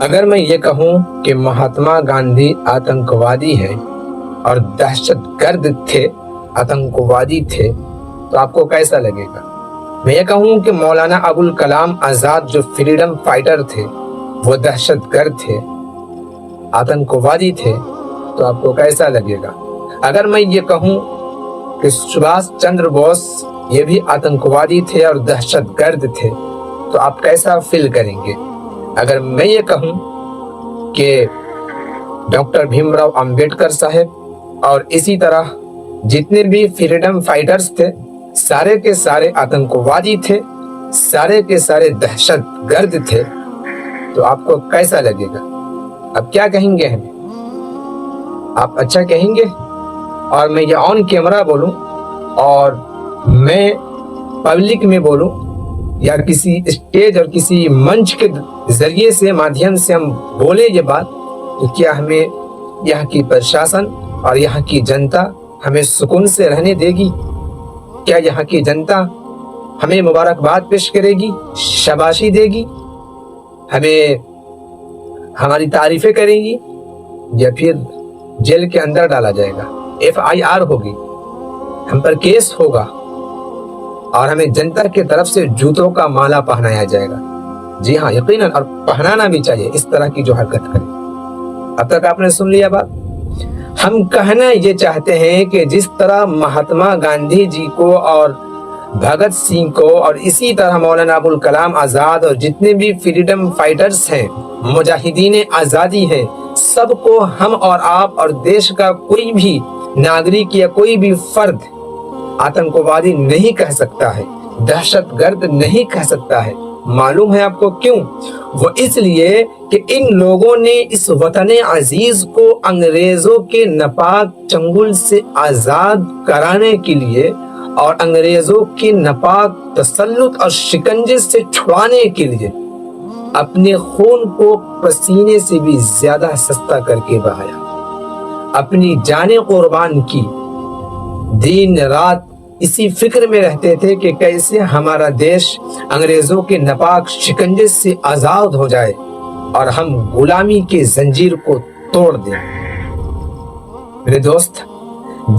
اگر میں یہ کہوں کہ مہاتما گاندھی آتنکوادی ہیں اور دہشت گرد تھے، آتنکوادی تھے، تو آپ کو کیسا لگے گا؟ میں یہ کہوں کہ مولانا ابوالکلام آزاد جو فریڈم فائٹر تھے وہ دہشت گرد تھے، آتنکوادی تھے، تو آپ کو کیسا لگے گا؟ اگر میں یہ کہوں کہ سبھاش چندر بوس یہ بھی آتنکوادی تھے اور دہشت گرد تھے، تو آپ کیسا فیل کریں گے؟ اگر میں یہ کہوں کہ ڈاکٹر بھیم راؤ امبیڈکر صاحب اور اسی طرح جتنے بھی فریڈم فائٹرز تھے سارے کے سارے آتنکوادی تھے، سارے کے سارے دہشت گرد تھے، تو آپ کو کیسا لگے گا؟ اب کیا کہیں گے ہمیں؟ آپ اچھا کہیں گے؟ اور میں یہ آن کیمرہ بولوں اور میں پبلک میں بولوں یا کسی اسٹیج اور کسی منچ کے ذریعے سے مادھیم سے ہم بولے یہ بات، تو کیا ہمیں یہاں کی پرشاسن اور یہاں کی جنتا ہمیں سکون سے رہنے دے گی؟ کیا یہاں کی جنتا ہمیں مبارکباد پیش کرے گی، شاباشی دے گی، ہمیں ہماری تعریفیں کریں گی، یا پھر جیل کے اندر ڈالا جائے گا، FIR ہوگی، ہم پر کیس ہوگا اور ہمیں جنتا کی طرف سے جوتوں کا مالا پہنایا جائے گا؟ جی ہاں، یقیناً، اور پہنانا بھی چاہیے اس طرح کی جو حرکت کرے۔ اب تک آپ نے سن لیا بات۔ ہم کہنا یہ چاہتے ہیں کہ جس طرح مہاتما گاندھی جی کو اور بھگت سنگھ کو اور اسی طرح مولانا ابوالکلام آزاد اور جتنے بھی فریڈم فائٹرز ہیں، مجاہدین آزادی ہیں، سب کو ہم اور آپ اور دیش کا کوئی بھی ناگرک یا کوئی بھی فرد آتنکوادی نہیں کہہ سکتا ہے، دہشت گرد نہیں کہہ سکتا ہے۔ معلوم ہے آپ کو کیوں؟ وہ اس لیے کہ ان لوگوں نے اس وطن عزیز کو انگریزوں کے ناپاک چنگل سے آزاد کرانے کے لیے اور انگریزوں کے ناپاک تسلط اور شکنجے سے چھڑانے کے لیے اپنے خون کو پسینے سے بھی زیادہ سستا کر کے بہایا، اپنی جانیں قربان کی، دن رات اسی فکر میں رہتے تھے کہ کیسے ہمارا دیش انگریزوں کے ناپاک شکنجے سے آزاد ہو جائے اور ہم غلامی کے زنجیر کو توڑ دیں۔ میرے دوست،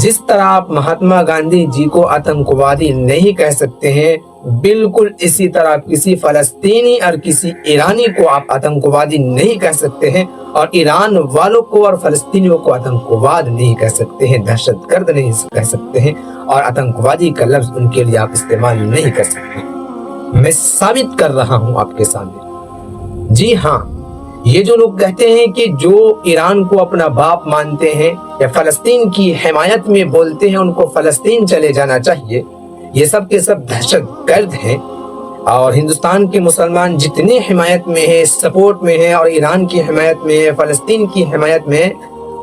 جس طرح آپ مہاتما گاندھی جی کو آتنکوادی نہیں کہہ سکتے ہیں، بالکل اسی طرح کسی فلسطینی اور کسی ایرانی کو آپ آتنکوادی نہیں کہہ سکتے ہیں، اور ایران والوں کو اور فلسطینیوں کو آتنکواد نہیں کہہ سکتے ہیں، دہشت گرد نہیں کہہ سکتے ہیں، اور آتنکوادی کا لفظ ان کے لیے آپ استعمال نہیں کر سکتے۔ میں ثابت کر رہا ہوں آپ کے سامنے۔ جی ہاں، یہ جو لوگ کہتے ہیں کہ جو ایران کو اپنا باپ مانتے ہیں یا فلسطین کی حمایت میں بولتے ہیں ان کو فلسطین چلے جانا چاہیے، یہ سب کے سب دہشت گرد ہیں، اور ہندوستان کے مسلمان جتنے حمایت میں ہیں، سپورٹ میں ہیں، اور ایران کی حمایت میں ہیں، فلسطین کی حمایت میں ہیں،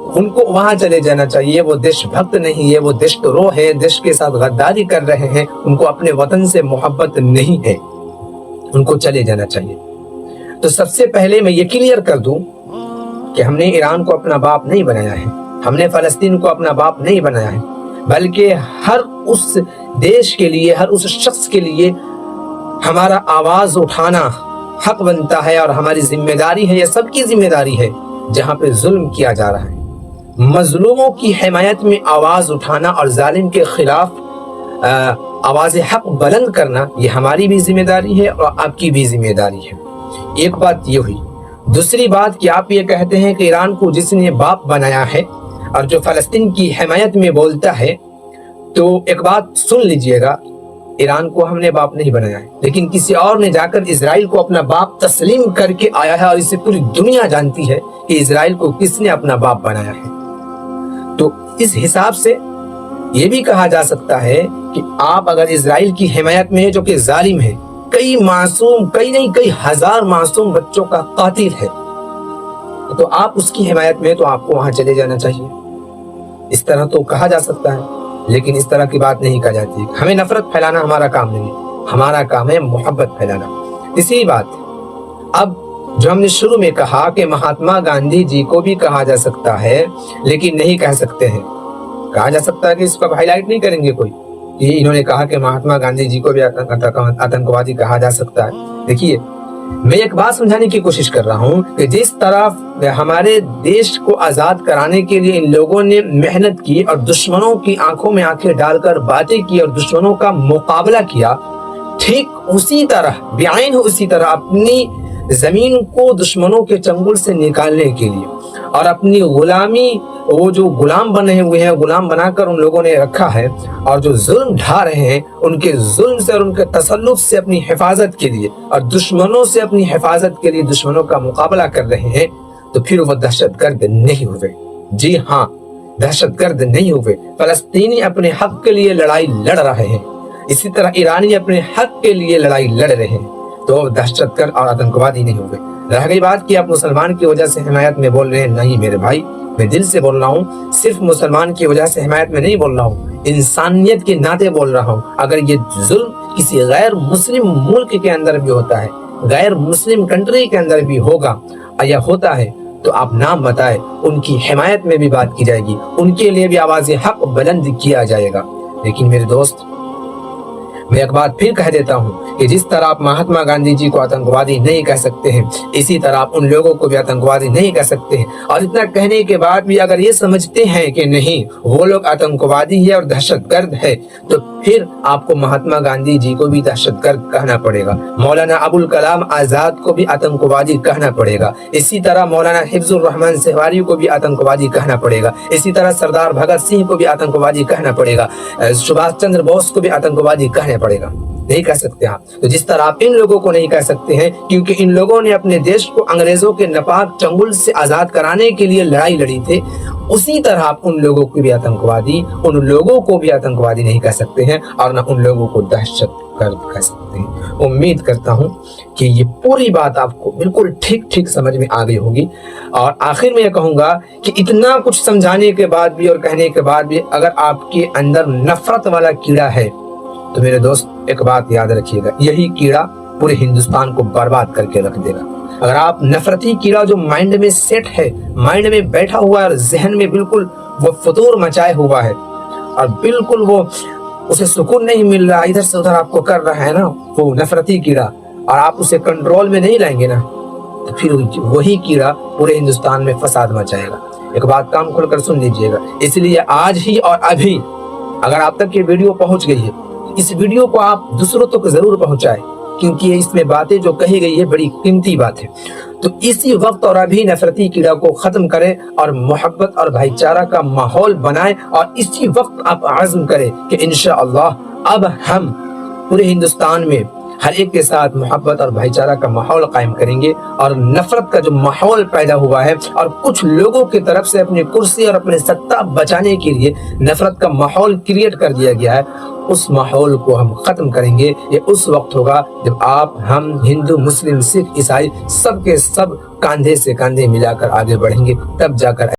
ان کو وہاں چلے جانا چاہیے۔ وہ دیش بھکت نہیں ہے، وہ دیش دروہ ہے، دیش کے ساتھ غداری کر رہے ہیں، ان کو اپنے وطن سے محبت نہیں ہے، ان کو چلے جانا چاہیے۔ تو سب سے پہلے میں یہ کلیئر کر دوں کہ ہم نے ایران کو اپنا باپ نہیں بنایا ہے، ہم نے فلسطین کو اپنا باپ نہیں بنایا ہے، بلکہ ہر اس دیش کے لیے، ہر اس شخص کے لیے ہمارا آواز اٹھانا حق بنتا ہے، اور ہماری ذمہ داری ہے، یہ سب کی ذمہ داری ہے۔ جہاں پہ ظلم کیا جا رہا ہے، مظلوموں کی حمایت میں آواز اٹھانا اور ظالم کے خلاف آواز حق بلند کرنا، یہ ہماری بھی ذمہ داری ہے اور آپ کی بھی ذمہ داری ہے۔ ایک بات یہ ہوئی۔ دوسری بات کہ آپ یہ کہتے ہیں کہ ایران کو جس نے باپ بنایا ہے اور جو فلسطین کی حمایت میں بولتا ہے، تو ایک بات سن لیجئے گا، ایران کو ہم نے باپ نہیں بنایا ہے، لیکن کسی اور نے جا کر اسرائیل کو اپنا باپ تسلیم کر کے آیا ہے، اور اسے پوری دنیا جانتی ہے کہ اسرائیل کو کس نے اپنا باپ بنایا ہے۔ تو اس حساب سے یہ بھی کہا جا سکتا ہے کہ آپ اگر اسرائیل کی حمایت میں ہے جو کہ ظالم ہے، کئی معصوم، کئی ہزار معصوم بچوں کا قاتل ہے، تو آپ اس کی حمایت میں تو آپ کو وہاں چلے جانا چاہیے۔ اس طرح تو کہا جا سکتا ہے، لیکن اس طرح کی بات نہیں کہا جاتی۔ ہمیں نفرت پھیلانا ہمارا کام نہیں ہے، ہمارا کام ہے محبت پھیلانا۔ اسی بات اب جو ہم نے شروع میں کہا کہ مہاتما گاندھی جی کو بھی کہا جا سکتا ہے لیکن نہیں کہہ سکتے ہیں، کہا جا سکتا ہے کہ اس کو ہائی لائٹ نہیں کریں گے کوئی، یہ انہوں نے کہا کہ مہاتما گاندھی جی کو بھی آتنکوادی کہا جا سکتا ہے۔ دیکھیے، میں ایک بات سمجھانے کی کوشش کر رہا ہوں کہ جس طرح ہمارے دیش کو آزاد کرانے کے لیے ان لوگوں نے محنت کی اور دشمنوں کی آنکھوں میں آنکھیں ڈال کر باتیں کی اور دشمنوں کا مقابلہ کیا، ٹھیک اسی طرح بعین اسی طرح اپنی زمین کو دشمنوں کے چنگل سے نکالنے کے لیے اور اپنی غلامی، وہ جو غلام بنے ہوئے ہیں غلام بنا کر ان لوگوں نے رکھا ہے اور جو ظلم ڈھا رہے ہیں، ان کے ظلم سے اور ان کے تسلط سے اپنی حفاظت کے لیے اور دشمنوں سے اپنی حفاظت کے لیے دشمنوں کا مقابلہ کر رہے ہیں، تو پھر وہ دہشت گرد نہیں ہوئے۔ جی ہاں، دہشت گرد نہیں ہوئے۔ فلسطینی اپنے حق کے لیے لڑائی لڑ رہے ہیں، اسی طرح ایرانی اپنے حق کے لیے لڑائی لڑ رہے ہیں، تو دہشت گرد اور آتنکوادی نہیں ہوئے۔ رہ گئی بات کہ آپ مسلمان کی وجہ سے حمایت میں بول رہے ہیں، نہیں میرے بھائی، میں دل سے بول رہا ہوں، صرف مسلمان کی وجہ سے حمایت میں نہیں بول رہا ہوں، انسانیت کے ناطے بول رہا ہوں۔ اگر یہ ظلم کسی غیر مسلم ملک کے اندر بھی ہوتا ہے، غیر مسلم کنٹری کے اندر بھی ہوگا یا ہوتا ہے، تو آپ نام بتائے، ان کی حمایت میں بھی بات کی جائے گی، ان کے لیے بھی آواز حق بلند کیا جائے گا۔ لیکن میرے دوست، میں ایک بات پھر کہہ دیتا ہوں کہ جس طرح آپ مہاتما گاندھی جی کو آتنکوادی نہیں کہہ سکتے ہیں، اسی طرح آپ ان لوگوں کو بھی آتنکوادی نہیں کہہ سکتے ہیں۔ اور اتنا کہنے کے بعد بھی اگر یہ سمجھتے ہیں کہ نہیں وہ لوگ آتنکوادی ہے اور دہشت گرد ہے، تو پھر آپ کو مہاتما گاندھی جی کو بھی دہشت گرد کہنا پڑے گا، مولانا ابوالکلام آزاد کو بھی آتنکوادی کہنا پڑے گا، اسی طرح مولانا حفظ الرحمان سہواری کو بھی آتنکوادی کہنا پڑے گا، اسی طرح سردار بھگت سنگھ کو بھی آتنکوادی کہنا پڑے گا، سبھاش چندر بوس کو بھی آتنکوادی کہنا پڑے گا۔ نہیں کہہ سکتے آپ، تو جس طرح آپ ان لوگوں کو نہیں کہہ سکتے ہیں کیونکہ ان لوگوں نے اپنے دیش کو انگریزوں کے ناپاک چنگل سے آزاد کرانے کے لیے لڑائی لڑی تھی، اسی طرح آپ ان لوگوں کو بھی آتنکوادی، ان لوگوں کو بھی آتنکوادی نہیں کہہ سکتے ہیں اور نہ ان لوگوں کو دہشت گرد کہہ سکتے ہیں۔ امید کرتا ہوں کہ یہ پوری بات آپ کو بالکل ٹھیک سمجھ میں آ گئی ہوگی۔ اور آخر میں یہ کہوں گا کہ اتنا کچھ سمجھانے کے بعد بھی اور کہنے کے بعد بھی اگر آپ کے اندر نفرت والا کیڑا ہے تو میرے دوست ایک بات یاد رکھیے گا، یہی کیڑا پورے ہندوستان کو برباد کر کے رکھ دے گا۔ اگر آپ نفرتی کیڑا جو مائنڈ میں سیٹ ہے، مائنڈ میں بیٹھا ہوا ہے اور ذہن میں بالکل وہ فطور مچائے ہوا ہے اور بالکل وہ اسے سکون نہیں مل رہا، ادھر سے ادھر آپ کو کر رہا ہے نا وہ نفرتی کیڑا، اور آپ اسے کنٹرول میں نہیں لائیں گے نا، تو پھر وہی کیڑا پورے ہندوستان میں فساد مچائے گا۔ ایک بات کام کھول کر سن لیجئے گا، اس لیے آج ہی اور ابھی اگر آپ تک یہ ویڈیو پہنچ گئی ہے، اس ویڈیو کو آپ دوسروں تک ضرور پہنچائیں، کیونکہ اس میں باتیں جو کہی گئی ہے بڑی قیمتی بات ہے۔ تو اسی وقت اور ابھی نفرتی کیڑا کو ختم کریں اور محبت اور بھائی چارہ کا ماحول بنائیں، اور اسی وقت آپ عزم کریں کہ انشاءاللہ اب ہم پورے ہندوستان میں ہر ایک کے ساتھ محبت اور بھائی چارہ کا ماحول قائم کریں گے، اور نفرت کا جو ماحول پیدا ہوا ہے اور کچھ لوگوں کی طرف سے اپنی کرسی اور اپنے سطح بچانے کے لیے نفرت کا ماحول کریٹ کر دیا گیا ہے، اس ماحول کو ہم ختم کریں گے۔ یہ اس وقت ہوگا جب آپ، ہم، ہندو، مسلم، سکھ، عیسائی سب کے سب کاندھے سے کاندھے ملا کر آگے بڑھیں گے، تب جا کر